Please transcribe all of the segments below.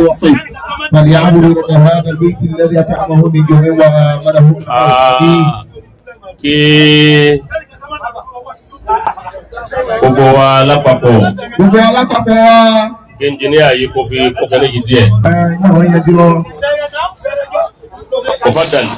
والصيف فليعبدوا رب هذا البيت الذي أطعمه من جوع وآمنه من خوف. kí gbogbo wa lápapọ̀ kí ẹnjìníà yìí kò fi kókè méjì díẹ̀. kò bá dàlí.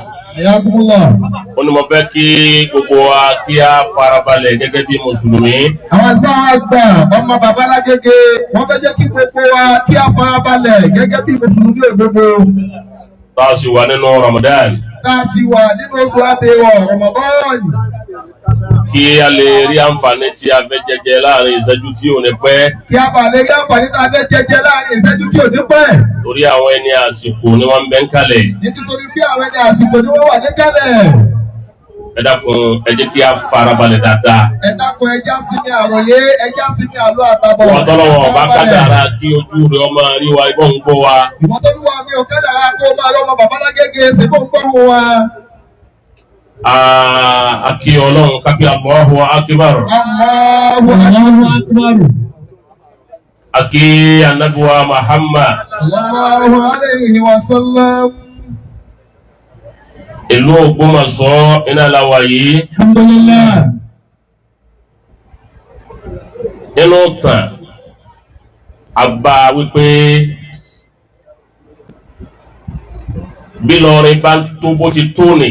ó ní mo fẹ́ kí gbogbo wa kí a farabalẹ̀ gẹ́gẹ́ bí mùsùlùmí. àwọn àgbà àgbà ọmọ bàbá lágége wọ́n fẹ́ jẹ́ kí gbogbo wa kí a farabalẹ̀ gẹ́gẹ́ bí mùsùlùmí òdodo. tá a sì wà nínú Ramadan. tá a sì wà nínú oṣù àbẹ̀wọ̀ Ramadan. kí a lè rí àǹfààní tí a fẹ́ jẹjẹ láàrin ìṣẹ́jú tí ò ní pẹ́. kí a bá lè rí àǹfààní tí a fẹ́ jẹjẹ láàrin ìṣẹ́jú tí ò ní pẹ́. torí àwọn ẹni àsìkò ni wọ́n ń bẹ ń kalẹ̀. nítorí bí àwọn ẹni àsìkò ni wọ́n wà ní kalẹ̀. ẹ dákun ẹ jẹ́ kí a farabalẹ̀ dáadáa. ẹ dákun ẹja sí ní àròyé ẹja sí ní àlọ́ àtàbọ̀. wọ́n tọ́lọ́wọ́ ọba kádàrá kí ojú rẹ̀ ọmọ rí wa ibọ̀ ń gbọ́ wa. ìwọ́n tó ní wa mi ò kádàrá kó o máa lọ ọmọ bàbá lágége ṣe bó ń gbọ́ wa. Aki Ọlọ́run kápẹ́ Allahu Akbar. Allahu Akbar. Aki Anabiwa Muhammad. Sallallahu alayhi wa sallam. Ìlú Ògbómọ̀ṣọ́ iná láwa yìí. Alhamdulillah. Nínú tàn, àgbà wípé bí Ìlọrin bá tó bó ti tó ni.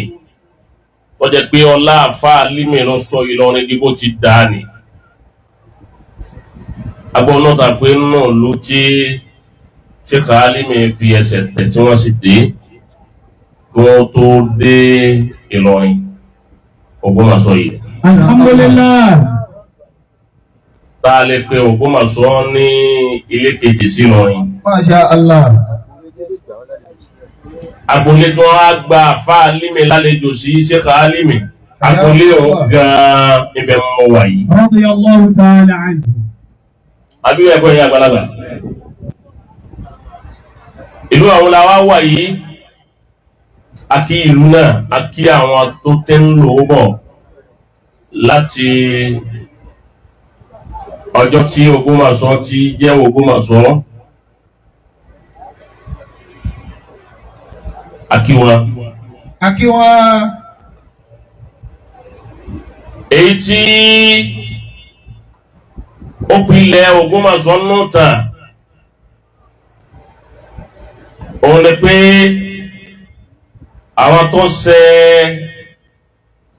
Ó jẹ́ pé ọlá àfáà Límì lọ sọ Ìlọrin bí bó ti dá ni. Agbọ́nọ́ta pé náà ló tí Ṣékà Límì fi ẹsẹ̀ tẹ̀ tí wọ́n sì dé kí wọ́n tó dé Ìlọrin Ògbómọ̀ṣọ́ yìí. Alhamdulillah. Tá a lè pe Ògbómọ̀ṣọ́ ní ilé kejì sí Ìlọrin. Masha Allah. Agbolé tí wọ́n á gba àfáà Límì lálejò sí Ṣékà Límì. Agbolé òun gan-an ibẹ̀ mọ̀ wà yìí. Radiyallahu ta'ala anhu. Àbí ẹ̀kọ́ yẹn àgbàlagbà. Ìlú àwọn làwa wà yìí. A kí ìlú náà, a kí àwọn tó tẹ́ ń lò ó bọ̀ láti ọjọ́ tí Ògbómọ̀ṣọ́ ti jẹ́ Ògbómọ̀ṣọ́. Akí wọn. Akí wọn. Èyí tí ó pilẹ̀ Ògbómọ̀ṣọ́ nù tàn. Òun lè pé àwọn tó ṣe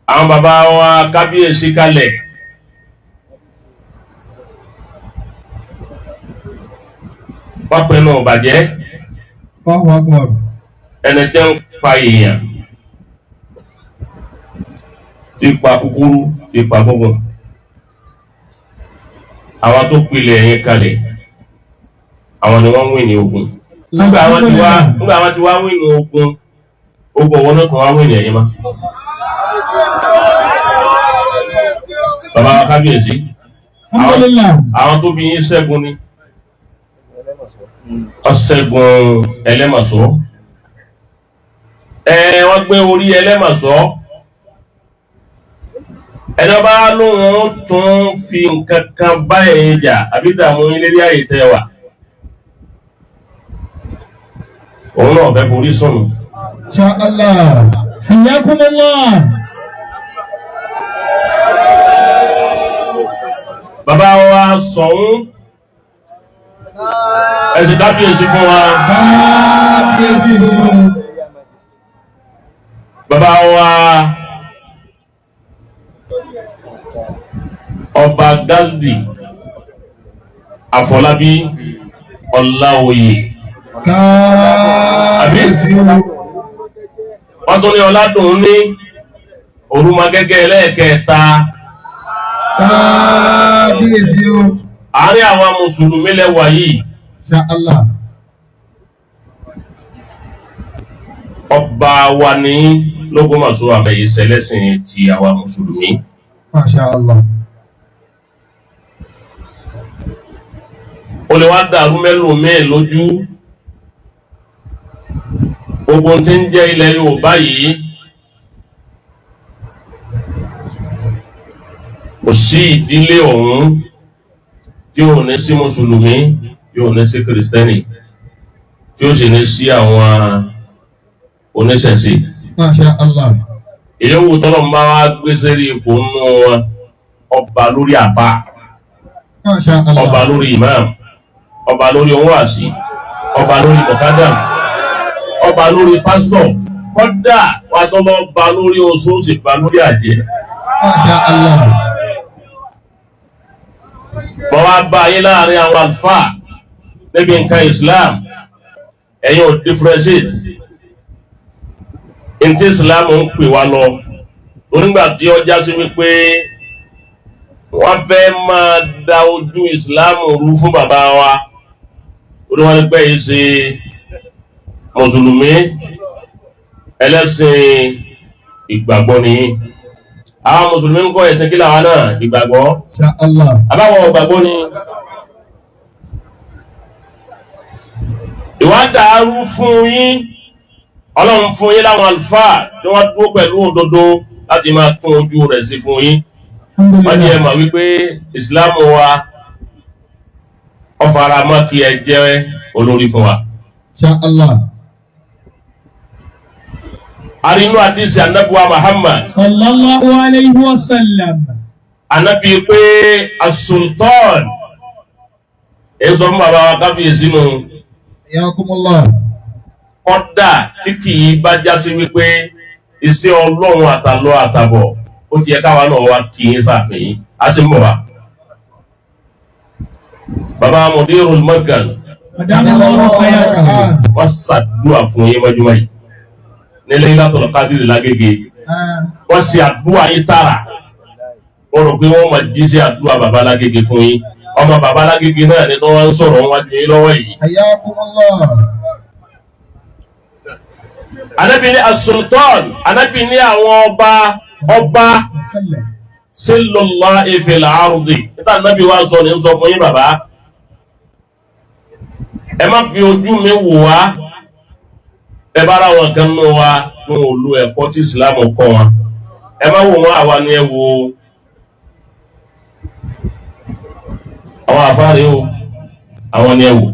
àwọn bàbá wa kábíyèsí kalẹ̀. Wọ́n pinnu bàjẹ́. Ẹni tí ń pa èèyàn tí pa kúkúrú tí pa gbogbo àwọn tó pilẹ̀ ẹ̀yìn kalẹ̀ àwọn ni wọ́n ń wìn ní ogun. Nígbà àwọn ti wá wìn ní ogun wọn náà kan wá wìn ní ẹ̀yìn má. Bàbá wa kábíyèsí àwọn tó bí yín ṣẹ́gun ni ọ̀ṣẹ́gun Ẹlẹ́mọ̀ṣọ́. Wọ́n gbé orí Ẹlẹ́mọ̀ṣọ́. Ẹni ọba lóhun tún fi nǹkan kan bá ẹ̀yin jà àbí dààmú ilé ní àyè tẹ́ wà. Òun náà fẹ́ forí sọ̀nù. Insha Allah. Hayyakumullah. Bàbá wa Ṣọ̀ún. Ẹ̀sìn kábíyèsí fún wa. Kábíyèsí fún wa. Bàbá wa Ọba Gáldì Àfọlábí Ọláoyè. Kábíyèsí. Wọ́n tó ní Ọládùn ní Òrùmagẹ́gẹ́ ẹlẹ́ẹ̀kẹta. Kábíyèsí o. Àárín àwọn Mùsùlùmí lẹ́wà yìí. Insha Allah. Ọba wa ní l'Ógbómọ̀ṣọ́ àbẹ̀yẹ sẹlẹ́sìn ti àwa Mùsùlùmí. Masha Allah. Ó lè wá dàrú mẹ́lòmíì lójú. Gbogbo tí ń jẹ́ ilẹ̀ Yorùbá yìí kò sí ìdílé ọ̀hún tí ò ní sí Mùsùlùmí tí ò ní sí Kìrìsìtẹ́nì. tí ó sì ní sí àwọn oníṣẹ̀ṣe. Masha Allah. Ìyówù tọ́lọ̀ ń bá wá gbé sérí ipò nínú wọn, ọba lórí àfà, Masha Allah. ọba lórí imam, ọba lórí oníwàásí, ọba lórí mọ̀kádàm, ọba lórí pásítọ̀, kọ́dà wà tọ́lọ̀ ba lórí oṣù sì ba lórí àjẹ́. Masha Allah. Bọ́ wá bá ayé láàrin àwọn àlùfáà níbi nǹkan Islam, ẹ̀yin ò differentiate. Ntí Islam ń pè wá lọ, onígbà tí ó já sí wípé wọ́n fẹ́ máa da ojú Islam rú fún bàbá wa, oníwọ́n ní pé yìí ṣe mùsùlùmí ẹlẹ́sìn ìgbàgbọ́ nìyí. Àwọn mùsùlùmí ń kọ́ ẹ̀sìn kí làwọn náà ìgbàgbọ́. Masha Allah. Àbáwọ̀ ìgbàgbọ́ ni. Ìwà dàrú fún yín, Ọlọ́run fún yín láwọn àlùfáà tí wọ́n dúró pẹ̀lú òdodo láti máa tún ojú rẹ̀ sí fún yín. Wọ́n ní ẹ mọ̀ wípé ìsìláàmù wa ó fara mọ́ kí ẹ jẹ́ olórí fún wa. Masha Allah. Arínú àdìsí Ànábì wa Muhammad. Sallallahu alayhi wa sallam. Ànábì pé as-sultan ẹ̀ sọ fún bàbá wa kábíyèsí nù. Yakumullah. Kọ́dà tí kìí bá já sí wípé iṣẹ́ Ọlọ́run àtàlọ́ àtàbọ̀ ó ti yẹ káwa náà wá kí í sàfihàn á sì ń bọ̀ wá. Bàbá Mudirul Markaz wọ́n ṣàdúrà fún yín mọ́júmọ́ yìí ní Laylatul Qadr lágége. Wọ́n ṣe àdúrà yín tààrà. Wọ́n rò pé wọ́n máa jíṣẹ́ àdúrà bàbá lágége fún yín. Ọmọ bàbá lágége náà ni wọ́n ń sọ̀rọ̀ wájú yín lọ́wọ́ yìí. Ayakumullah. Ànábì ní as-sultan, Ànábì ní àwọn ọba sallallahu fil ardi. Nígbà Ànábì wá sọ ní ń sọ fún yín bàbá. Ẹ má fi ojú mi wò wá. Ẹ bá ra wọn kan nù wa fún olú ẹ̀kọ́ tí Ìsìlámù kọ́ wọn. Ẹ má wò wọn àwa ni ẹ wo àwọn àfáàrí o, àwọn ni ẹ wò.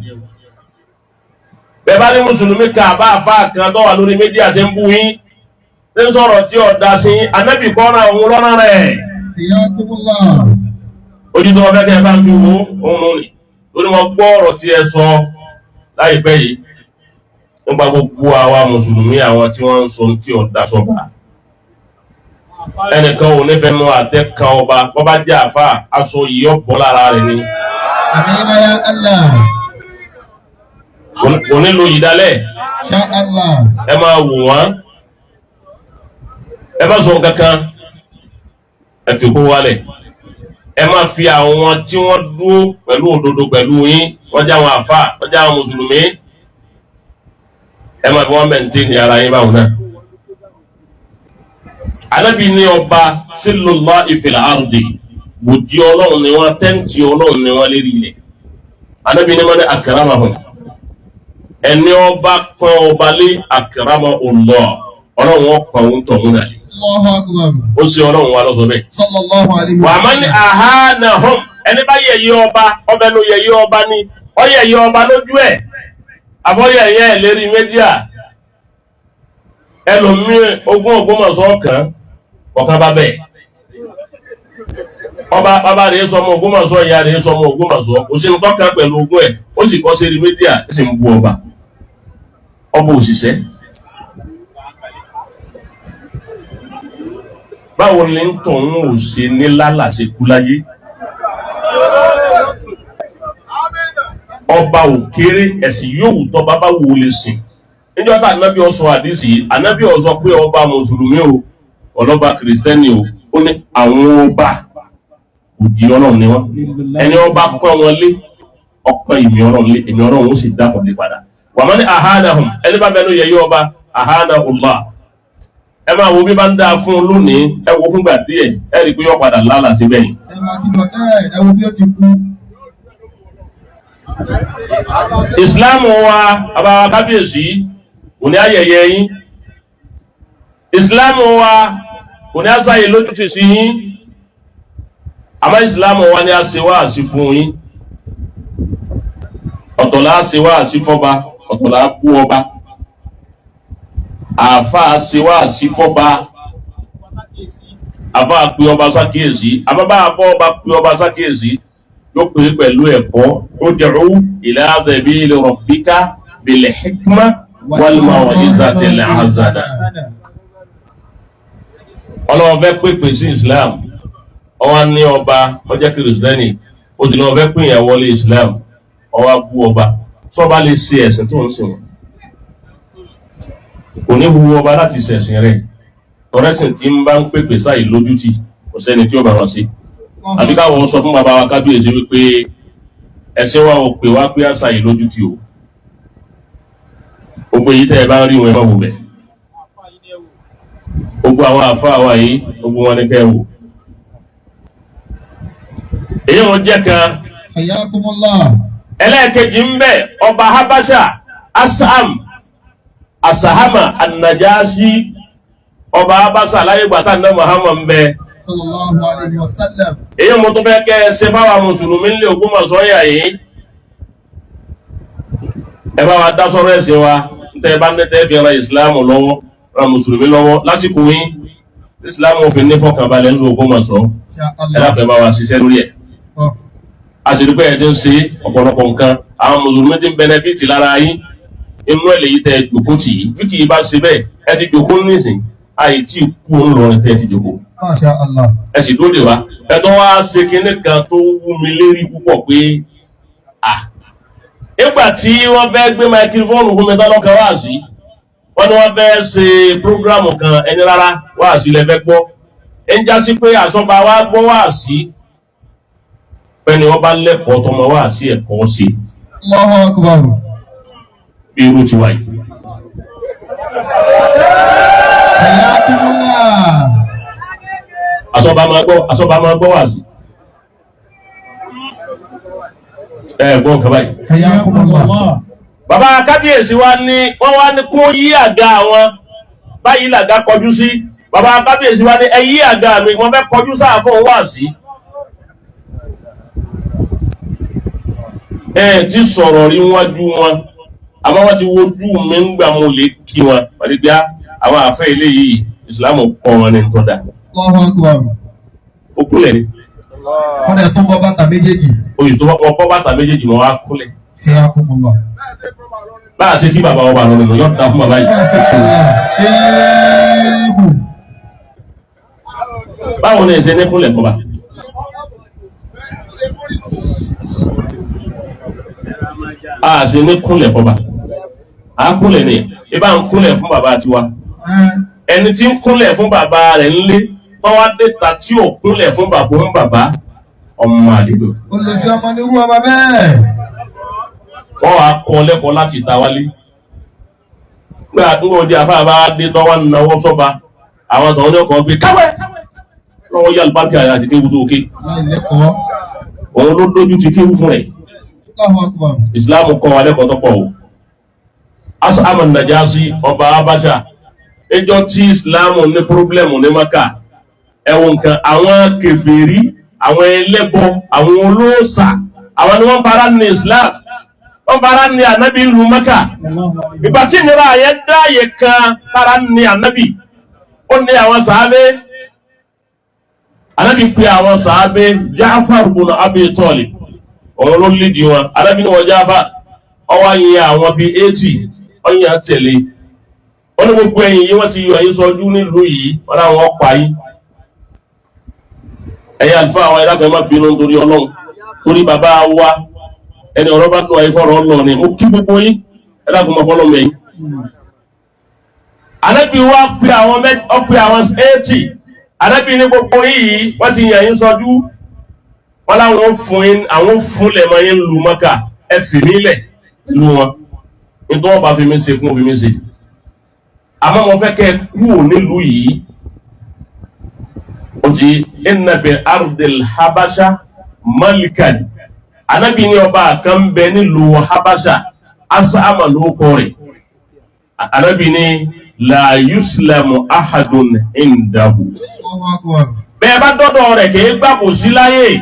Bẹ́ẹ̀ bá ní Mùsùlùmí kan àbá àfáà kan tó wà lórí mídíà tí ń bú yín, tí ń sọ̀rọ̀ tí ọ̀dà sí, Ànábì kọ́ra òun lọ́nà rẹ̀. Ayakumullah. Ojú tó wọ́n fẹ́ kí ẹ bá ń fi wo òun lónìí. Lórí wọn gbọ́ ọ̀rọ̀ tí ẹ sọ láìpẹ́ yìí nípa gbogbo àwa Mùsùlùmí àwọn tí wọ́n ń sọ tí ọ̀dà sọ́ba. Ẹnìkan ò nífẹ̀ẹ́ nu àtẹ kan ọba, bọ́ bá jẹ́ àfáà, aṣọ yìí ọ̀pọ̀ lára rẹ̀ ni. Amina ya Allah. Kò nílò ìdálẹ̀. Masha Allah. Ẹ máa wò wọ́n. Ẹ má sọ kankan. Ẹ fi kó wálẹ̀. Ẹ máa fi àwọn tí wọ́n dúró pẹ̀lú òdodo pẹ̀lú yín. Wọ́n jẹ́ àwọn àfáà, wọ́n jẹ́ àwọn Mùsùlùmí. Ẹ máa fi wọ́n mẹ́ntẹ́ẹ̀nì ara yín báwọn náà. Ànábì ní ọba sallallahu fil ardi. Bòjí Ọlọ́run ni wọ́n, tẹ́ǹtì Ọlọ́run ni wọ́n lérí ilẹ̀. Ànábì ní man akramahum. Ẹni ọba pọ́n ọba lé akramahullah. Ọlọ́run ọ̀pọ̀ òun tọ̀hún náà. Allahu akbar. Ó sì Ọlọ́run wa lọ́sọ̀ bẹ́ẹ̀. Sallallahu alayhi Wa wa man sallam. ahanahum. Ẹni bá yẹ̀yẹ́ ọba, ọbẹ̀ ló yẹ̀yẹ́ ọba ni. Ó yẹ̀yẹ́ ọba lójú ẹ̀. Àbọ̀ yẹ̀yẹ́ ẹ̀ lérí mídíà. Ẹlòmíì ogún Ògbómọ̀ṣọ́ kan ọ̀kan bá bẹ́ẹ̀. Ọba bàbá rẹ̀ sọmọ Ògbómọ̀ṣọ́, ìyá rẹ̀ sọmọ Ògbómọ̀ṣọ́. Òṣèlú tọ́ka pẹ̀lú ogún ẹ̀. Ó sì kọ́ sí rí mídíà, ó sì ń bú ọba. Ọba òṣìṣẹ́. Báwo ni ń tọ̀ ń ò ṣe ní lálàṣẹ kú láyé? Ọba ò kéré, ẹ̀sìn yóò tọ́ bàbá wo lè sìn. Níjọ́ tá Ànábì ó sọ àdìsí yìí, Ànábì ó sọ pé ọba Mùsùlùmí o, ọlọ́ba Kìrìsìtẹ́nì o, ó ní àwọn ọba òjì Ọlọ́run ni wọ́n. Ẹni ọba pọ́n wọn lé, ọpẹ́ ìmì Ọlọ́run lé, ìmì Ọlọ́run ó sì dákọ̀ lé padà. Wa man ahanahum, ẹni bá bẹnu yẹ̀yẹ́ ọba, ahanahullah. Ẹ máa wo bí bá ń dáa fún un lónìí, ẹ wo fúngbà díẹ̀, ẹ rí i pé yọ padà lálàá síbẹ̀ yìí. Ẹ máa ti bọ̀ ẹ wo bí ó ti kú. Ìsìláàmù wa, àbáwá kábíyèsí, kò ní ayẹyẹ yín. Ìsìláàmù wa kò ní àṣàyè lójútì sí yín. Àmọ́ ìsìláàmù wa ni a ṣe wá àṣì fún yín. Ọ̀tọ̀ la ṣe wá àṣì fọ́ba, ọ̀tọ̀ là bú ọba àáfàá ṣe wá sí fọ́ba àáfàá pe ọba sákèésí àbábá àbọ̀ ọba pe ọba sákèésí yóò pè é pẹ̀lú ẹ̀kọ́ ud'u ila sabili rabbika bil hikma wal maw'izati al hasana. ọlọ́wọ́ fẹ́ pèpè sí Islam ọwọ́ ní ọba ọjọ́ kìrìsìtẹ́nì ó ti lọ́wọ́ fẹ́ pè yẹn wọlé Islam ọwọ́ bú ọba sọ́ba lè ṣe ẹ̀sìn tó ń sìn kò ní hu ọba láti ṣẹ̀sìn rẹ̀ ọ̀rẹ́sìn tí ń bá ń pèpè sáì lójútì kò sẹ́ni tí ó bá wọn sí àbí káwọn sọ fún bàbá wa kábíyèsí wípé ẹ̀sìn wa ò pè wá pé àṣà yìí lójútì o gbogbo èyí tẹ́ ẹ bá ń rí wọn ẹ má wò bẹ̀ gbogbo àwọn àfáà wa yìí gbogbo wọn ni kẹ́ ẹ wò èyí wọn jẹ́ kan ẹlẹ́ẹ̀kejì ń bẹ ọba Habasha Asahama An-Najashi ọba Habasha láyé gbàtà ní Muhammad ń bẹ sallallahu alayhi wa sallam. èyí mo tún fẹ́ kẹ́ ẹ ṣe fáwọn mùsùlùmí nílé Ògbómọ̀ṣọ́ yà yìí ẹ bá wa dá sọ́rọ̀ ẹ̀sìn wa tẹ́ bá ní tẹ́ fi ran ìsìláàmù lọ́wọ́ ran mùsùlùmí lọ́wọ́ lásìkò yín tí ìsìláàmù òfin ní fọkànbalẹ̀ nílùú Ògbómọ̀ṣọ́ ẹ lápẹ́ bá wa ṣiṣẹ́ lórí ẹ̀ àṣìrípẹ́ ẹ̀ ti ń ṣe ọ̀pọ̀lọpọ̀ nǹkan àwọn mùsùlùmí ti ń bẹnẹfìtì lára yín inú ẹ̀ lèyí tẹ́ jòkó tì í bí kì í bá ṣe bẹ́ẹ̀ ẹ ti jòkó nísìn àyè tí kú ń lọ tẹ́ ti jòkó ẹ sì dóde wa ẹ tó wá ṣe kinní kan tó wú mi lérí púpọ̀ pé nígbà tí wọ́n fẹ́ gbé máikrófóònù fún mi tọ́lọ́kẹ́ wá sí wọ́n ní wọ́n fẹ́ ṣe prógrámù kan ẹni rárá wá sí lẹ́fẹ́ gbọ́ ẹ ń já sí pé àsọba wa gbọ́ wá sí fẹ́ni wọ́n bá lẹ́kọ̀ọ́ tọmọ wá sí ẹ̀kọ́ sí Allahu Akbar. bí irú ti wáyé. àsọba máa gbọ́ wá sí. Gbọ́n nǹkan báyìí. Bàbá kábíyèsí wa ní wọ́n wá ní kó yí àga àwọn báyìí làga kọjú sí. Bàbá kábíyèsí wa ní ẹ yí àga mi wọ́n fẹ́ kọjú sáà fún wá sí. Ti sọ̀rọ̀ rí wájú wọn àmọ́ wọ́n ti wojú mi ń gbà mo lè kí wọn wọ́n ti gbá àwọn àfẹ́ ilé yìí ìsìlámù kọ́ wọn ní tọ́da. Ó kúlẹ̀ ni. Wọ́n dẹ̀ tó bọ́ bàtà méjèèjì. Oyè tó bọ́ bàtà méjèèjì mọ́ wá kúlẹ̀. Báà ṣe kí bàbá ọba lọ́nà yóò dá fún bàbá yìí. Báwo ni ẹ̀ṣẹ̀ ní kúnlẹ̀ kọ́ba? A ṣe ní kúnlẹ̀ kọ́ba. A kúnlẹ̀ ni ibà ń kúnlẹ̀ fún bàbá tiwa. Ẹni tí ń kúnlẹ̀ fún bàbá rẹ̀ ńlé tọ́wá déta tí ò kúnlẹ̀ fún bàbá ń bàbá ọmọ àdìgbò. Olùsí ọmọ ní wúwa bàbá ẹ̀. Wọ́n wá kọ́ lẹ́kọ̀ọ́ láti ta wálé. Pé àdúgbò di afárá bá dé tọ́wọ́ náwó sọ́ba àwọn tọ̀hún ní ọkọ̀ gbé káwẹ́ lọ́wọ́ yá lùbákì àti kéwu tó ké. Òun ló dójú ti kéwu fún ẹ̀. Ìsìláàmù kọ́ wa lẹ́kọ̀ọ́ tó pọ̀ o. Asahama Najashi ọba Habasha ẹjọ́ tí ìsìláàmù ní pírọ́blẹ́mù ní Maka ẹ̀wọ̀n nǹkan àwọn kèfèrí àwọn ẹlẹ́bọ àwọn olóòṣà àwọn ni wọ́n fara ní Islam wọ́n fara ní ànábì ìlú Maka ìgbà tí ìnira àyẹ́ dáàyè kan fara ní ànábì ó ní àwọn sàábé ànábì pé àwọn sàábé Ja'far ibn Abi Talib òun ló lédi wọn ànábì ní wọn Ja'far ọwọ́ yẹn àwọn bíi 80 ọyàn tẹ̀lé wọ́n ní gbogbo ẹ̀yìn yìí wọ́n ti yọ ẹ̀yìn sọjú nílùú yìí wọ́n láwọn ọ̀pá yìí ẹ̀yà àlùfáà àwọn ẹ̀dàgbẹ́ má bínú nítorí Ọlọ́run torí bàbá wa ẹni ọ̀rọ̀ bá dùn àyífọ̀rọ̀ Ọlọ́run ni ó kí gbogbo yín ẹ̀dàgbẹ́ má fọ́lọ́ mẹ́yìn. Ànábì wa pe àwọn 80 Ànábì ní gbogbo yìí wọ́n ti yàn yín sọjú wọ́n láwọn fún lẹ̀mọ́ yín lu Mọ́kà ẹ fi mí lẹ̀ lu wọn nítorí wọ́n bá fi mí ṣe kún fi mí ṣe àmọ́ mo fẹ́ kẹ́ kúrò nílùú yìí oji inna bi ardil Habasha malikan Ànábì ní ọba kan bẹ nílùú Habasha Asahama ló kọ rẹ̀ Ànábì ní la yuslamu ahadun indahu bẹ́ẹ̀ bá dọ́dọ̀ rẹ̀ kì í gbàgbọ́ sí láyé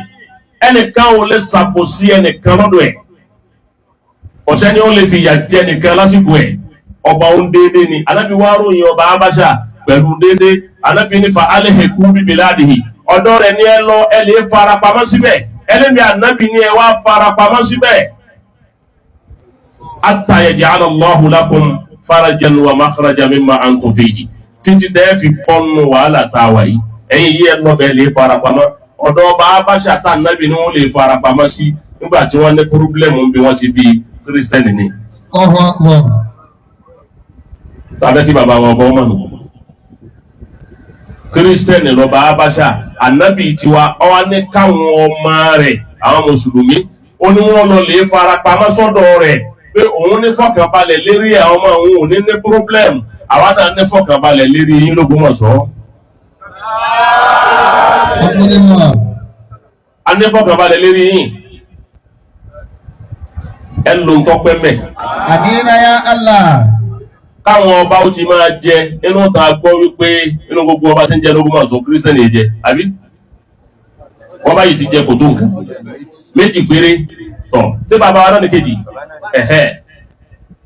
ẹnìkan ò lè ṣàbòsí ẹnìkan lọ́dọ̀ ẹ̀ ọ̀sẹ̀ ni ó lè fi ìyà jẹ nìkan lásìkò ẹ̀ ọba òun déédéé ni Ànábì wá ròyìn ọba Abáṣà pẹ̀lú déédéé Ànábì nífa alẹ́hẹ̀kú bíbéládìhì ọ̀dọ́ rẹ̀ ní ẹ lọ ẹ lè farapamọ́ síbẹ̀ ẹlẹ́mi Ànábì ní ẹ wá farapamọ́ síbẹ̀ hatta yaj'ala Allahu lakum farajan wa makhrajan mimma antum fihi títí tẹ́ fi pọ́nù wàhálà tá a wà yìí ẹ̀yin yìí ẹ lọ bẹ́ẹ̀ lè farapamọ́ ọ̀dọ́ ọba Abáṣà tá Ànábì ní wọ́n lè farapamọ́ sí nígbà tí wọ́n ní pírọ́blẹ́mù bí wọ́n ti bí kírísítẹ́nì ni. sábẹ́ kí bàbá wọn bọ́ mọ̀nù. kírísítẹ́nì lọ́ba Abáṣà Ànábì tiwa ọwọ́ ní káwọn ọmọ rẹ̀ àwọn mùsùlùmí ó ní wọ́n lọ lè farapamọ́ sọ́dọ̀ rẹ̀ pé òun ní fọkànbalẹ̀ lérí àwọn ọmọ òun ò ní pírọ́blẹ́mù àwa náà ní fọkànbalẹ̀ lérí yín l'Ógbómọ̀ṣọ́. a ní fọkànbalẹ̀ lérí yín ẹ ló ń tọ́pẹ́ mẹ́. àdínà ya Allah. káwọn ọba ó ti máa jẹ inú ta gbọ́ wípé inú gbogbo ọba tí ń jẹ l'Ógbómọ̀ṣọ́ kírísítẹ́nì jẹ àbí wọ́n báyìí ti jẹ kò tó nǹkan méjì péré tọ̀ ṣé bàbá wa náà ní kejì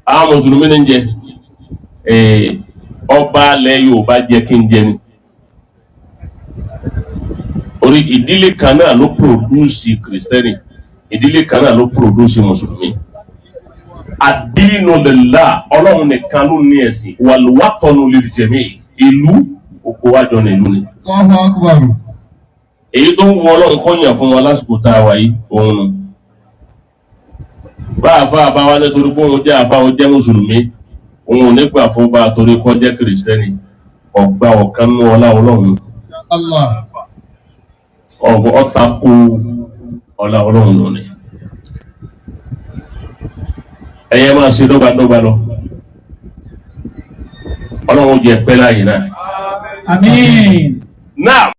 àwọn mùsùlùmí ní ń jẹ ọba alẹ́ Yorùbá jẹ kí n jẹ ni orí ìdílé kan náà ló pòdúsì kírísítẹ́nì ìdílé kan náà ló pòdúsì mùsùlùmí ad-dinu lillah ọlọ́run nìkan ló ní ẹ̀sìn wal-watanu lil-jami' ìlú oko wájọ ní ìlú ni. èyí tó ń wọ ọlọ́run kọ́nyà fún wa lásìkò tá a wà yìí òun nù. bá a fa àbáwá nítorí pé òun jẹ́ àbá òun jẹ́ mùsùlùmí òun ò ní gbà fún bá a torí kọ́ jẹ́ kìrìsìtẹ́nì ọ̀gbà ọ̀kan nú ọlá ọlọ́run. ọ̀tá kó ọlá ọlọ́run lọ ni. ẹ̀yẹ máa ṣe dọ́gbadọ́gba lọ ọlọ́run jẹ́ pẹ́ láyé náà. Àmín. Now